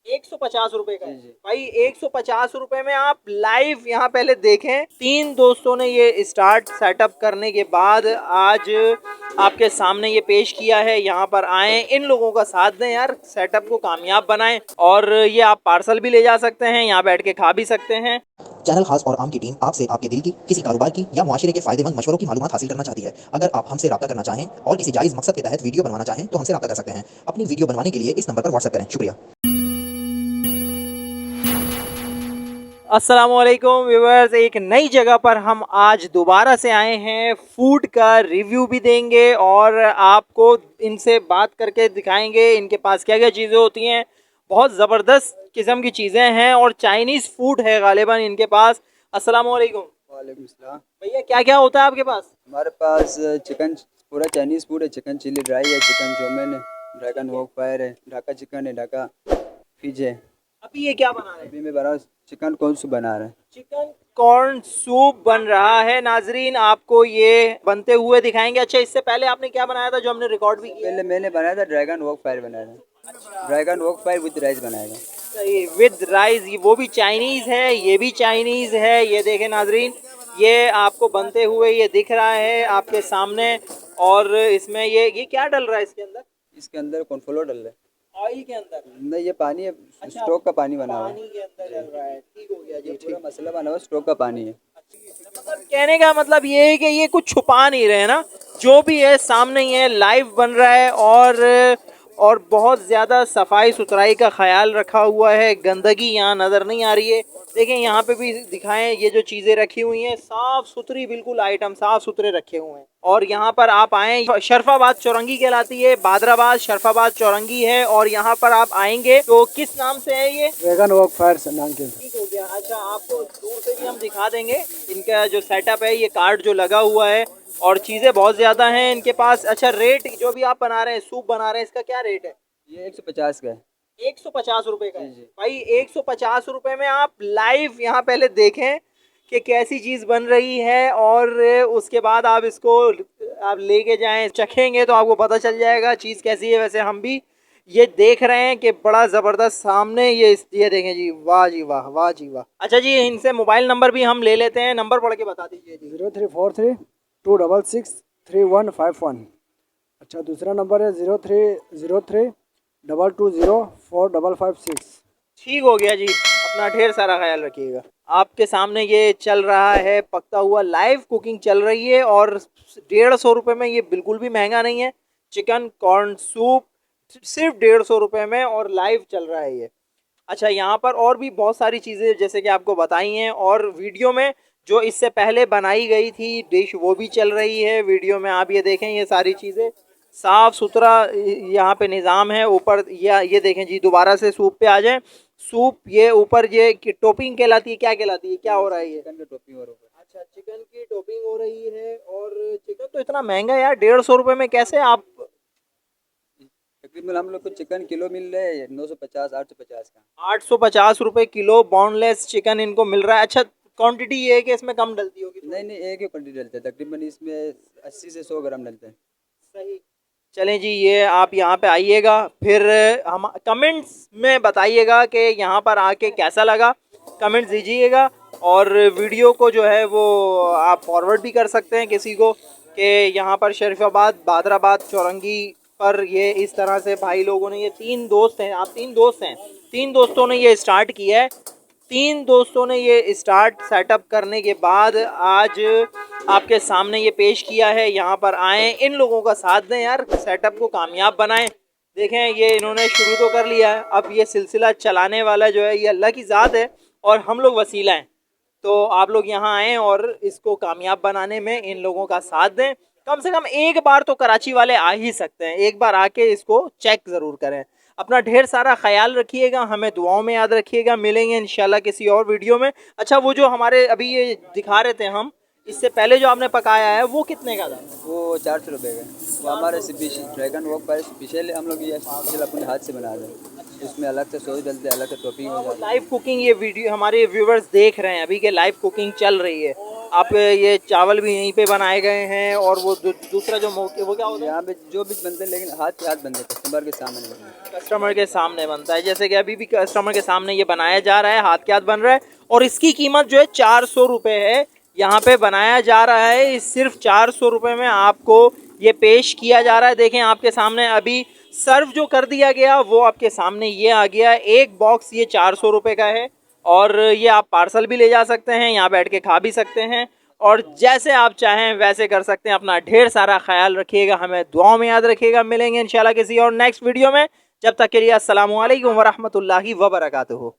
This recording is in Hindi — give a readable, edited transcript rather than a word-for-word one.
150 रुपए का है जी जी। भाई। 150 रुपए में आप लाइव यहाँ पहले देखें। तीन दोस्तों ने ये स्टार्ट सेटअप करने के बाद आज आपके सामने ये पेश किया है। यहाँ पर आए, इन लोगों का साथ दें यार, सेटअप को कामयाब बनाएं। और ये आप पार्सल भी ले जा सकते हैं, यहाँ बैठ के खा भी सकते हैं। चैनल खास और आम की टीम आपसे आपके दिल की किसी कारोबार की या मुआशरे के फायदेमंद मशवरों की मालूमात हासिल करना चाहती है। अगर आप हमसे राब्ता करना चाहें और किसी जायज़ मकसद के तहत वीडियो बनवाना चाहें तो हमसे राब्ता कर सकते हैं। अपनी वीडियो बनवाने के लिए इस नंबर पर व्हाट्सएप करें। शुक्रिया। अस्सलामुअलैकुम व्यूअर्स, एक नई जगह पर हम आज दोबारा से आए हैं। फूड का रिव्यू भी देंगे और आपको इनसे बात करके दिखाएंगे इनके पास क्या क्या चीज़ें होती हैं। बहुत ज़बरदस्त किस्म की चीज़ें हैं और चाइनीज़ फूड है गालिबा इनके पास। अस्सलामुअलैकुम वालेकुम सलाम। भैया, क्या क्या होता है आपके पास? हमारे पास चिकन, पूरा चाइनीज़ फूड है। चिकन चिली ड्राई है, चिकन चौमेन है, ड्रैगन ठीक है। वॉक फायर है, ढाका चिकन है, ढाका फिज है। अभी ये क्या बना रहे हैं? अभी मैं बना चिकन कौन सा बना रहा है। चिकन कॉर्न सूप बन रहा है नाजरीन, आपको ये बनते हुए दिखाएंगे। अच्छा, इससे पहले आपने क्या बनाया था जो हमने रिकॉर्ड भी किया है? पहले मैंने बनाया था ड्रैगन वॉक फायर बनाया था। Dragon walk fire with rice बनाया था। सही, विद राइस। ये वो भी चाइनीज है, ये भी चाइनीज है। ये देखें नाजरीन, ये आपको बनते हुए ये दिख रहा है आपके सामने। और इसमें ये क्या डल रहा है इसके अंदर? इसके अंदर कॉर्नफ्लोर डल रहा है। ऑयल के अंदर? नहीं, ये पानी है। अच्छा, स्टोक का पानी बना हुआ है। पानी के अंदर डल रहा है। ठीक हो गया ये जी, पूरा ठीक। मसाला बना हुआ है, स्टोक का पानी है। मतलब कहने का मतलब ये है कि ये कुछ छुपा नहीं रहे ना, जो भी है सामने ही है, लाइव बन रहा है। और बहुत ज़्यादा सफाई सुथराई का ख्याल रखा हुआ है। गंदगी यहाँ नज़र नहीं आ रही है। देखें यहाँ पे भी दिखाएं, ये जो चीज़ें रखी हुई हैं साफ़ सुथरी, बिल्कुल आइटम साफ़ सुथरे रखे हुए हैं। और यहाँ पर आप आएँ, शरफाबाद चौरंगी कहलाती है, बादराबाद शरफाबाद चौरंगी है। और यहाँ पर आप आएंगे तो किस नाम से है ये? ड्रैगन वॉक फायर नाम के। ठीक हो गया। अच्छा, आपको दूर से भी हम दिखा देंगे इनका जो सेटअप है, ये कार्ड जो लगा हुआ है। और चीज़ें बहुत ज़्यादा हैं इनके पास। अच्छा, रेट जो भी आप बना रहे हैं, सूप बना रहे हैं, इसका क्या रेट है? ये 150 का है। 150 रुपए का है जी जी। भाई। 150 रुपए में आप लाइव यहाँ पहले देखें कि कैसी चीज़ बन रही है। और उसके बाद आप इसको आप लेके जाएं, चखेंगे तो आपको पता चल जाएगा चीज़ कैसी है। वैसे हम भी ये देख रहे हैं कि बड़ा ज़बरदस्त सामने ये देखें जी, वाह जी वाह, वाह जी वाह। अच्छा जी, इनसे मोबाइल नंबर भी हम ले लेते हैं, नंबर पढ़ के बता दीजिए जी। 0343 266 3151। अच्छा, दूसरा नंबर है 0303 220 4556। ठीक हो गया जी, अपना ढेर सारा ख्याल रखिएगा। आपके सामने ये चल रहा है पकता हुआ, लाइव कुकिंग चल रही है। और 150 रुपये में ये बिल्कुल भी महंगा नहीं है। चिकन कॉर्न सूप सिर्फ 150 रुपये में और लाइव चल रहा है ये। अच्छा, यहाँ पर और भी बहुत सारी चीज़ें जैसे कि आपको बताई हैं, और वीडियो में जो इससे पहले बनाई गई थी डिश वो भी चल रही है वीडियो में। आप ये देखें, ये सारी चीज़ें साफ़ सुथरा यहाँ पे निज़ाम है। ऊपर ये देखें जी, दोबारा से सूप पे आ जाएं। सूप ये ऊपर ये टोपिंग कहलाती है, क्या कहलाती है, क्या हो रहा है ये? चिकन की टोपी और अच्छा, चिकन की टोपिंग हो रही है। और चिकन तो इतना महंगा है यार, 150 रुपये में कैसे आप? तकरीबन हम लोग को चिकन किलो मिल रहा है 950 850 का। 850 रुपये किलो बोनलेस चिकन इनको मिल रहा है। अच्छा, क्वांटिटी ये है कि इसमें कम डलती होगी थोड़ी? नहीं नहीं, एक ही क्वान्टिटी डलता है। तकरीबन इसमें 80 से 100 ग्राम डलते हैं। सही। चलें जी, ये आप यहाँ पे आइएगा, फिर हम कमेंट्स में बताइएगा कि यहाँ पर आके कैसा लगा। कमेंट्स दीजिएगा। और वीडियो को जो है वो आप फॉरवर्ड भी कर सकते हैं किसी को, कि यहाँ पर शरीफाबाद बादराबाद चौरंगी पर ये इस तरह से भाई लोगों ने, ये तीन दोस्त हैं, आप तीन दोस्त हैं, तीन दोस्तों ने ये स्टार्ट किया है। तीन दोस्तों ने ये स्टार्ट सेटअप करने के बाद आज आपके सामने ये पेश किया है। यहाँ पर आए, इन लोगों का साथ दें यार, सेटअप को कामयाब बनाएं। देखें, ये इन्होंने शुरू तो कर लिया है, अब ये सिलसिला चलाने वाला जो है ये अल्लाह की ज़ात है और हम लोग वसीला हैं। तो आप लोग यहाँ आएँ और इसको कामयाब बनाने में इन लोगों का साथ दें। कम से कम एक बार तो कराची वाले आ ही सकते हैं, एक बार आके इसको चेक ज़रूर करें। अपना ढेर सारा ख्याल रखिएगा, हमें दुआओं में याद रखिएगा। मिलेंगे इंशाल्लाह किसी और वीडियो में। अच्छा, वो जो हमारे अभी ये दिखा रहे थे हम, इससे पहले जो आपने पकाया है वो कितने का था? वो 400 रुपये का है। वो हमारे स्पेशल ड्रैगन वॉक पर स्पेशल हम लोग ये स्पेशल अपने हाथ से बना रहे हैं। इसमें अलग से सॉस डलते हैं, अलग से टॉपिंग हो जाती है। लाइव कुकिंग, ये वीडियो हमारे व्यूवर्स देख रहे हैं अभी के, लाइव कुकिंग चल रही है। आप ये चावल भी यहीं पे बनाए गए हैं और वो दूसरा जो वो क्या होता है? यहाँ पे जो भी बनते हैं लेकिन हाथ के हाथ बनते हैं, कस्टमर के सामने बनते हैं। कस्टमर के सामने बनता है, जैसे कि अभी भी कस्टमर के सामने ये बनाया जा रहा है, हाथ के हाथ बन रहा है और इसकी कीमत जो है 400 रुपये है। यहाँ पे बनाया जा रहा है, सिर्फ 400 रुपये में आपको ये पेश किया जा रहा है। देखें आपके सामने अभी सर्व जो कर दिया गया वो आपके सामने ये आ गया। एक बॉक्स ये 400 रुपये का है और ये आप पार्सल भी ले जा सकते हैं, यहाँ बैठ के खा भी सकते हैं और जैसे आप चाहें वैसे कर सकते हैं। अपना ढेर सारा ख्याल रखिएगा, हमें दुआओं में याद रखिएगा। मिलेंगे इंशाल्लाह किसी और नेक्स्ट वीडियो में, जब तक के लिए अस्सलामु अलैकुम वरहमतुल्लाहि वबरकातुहू।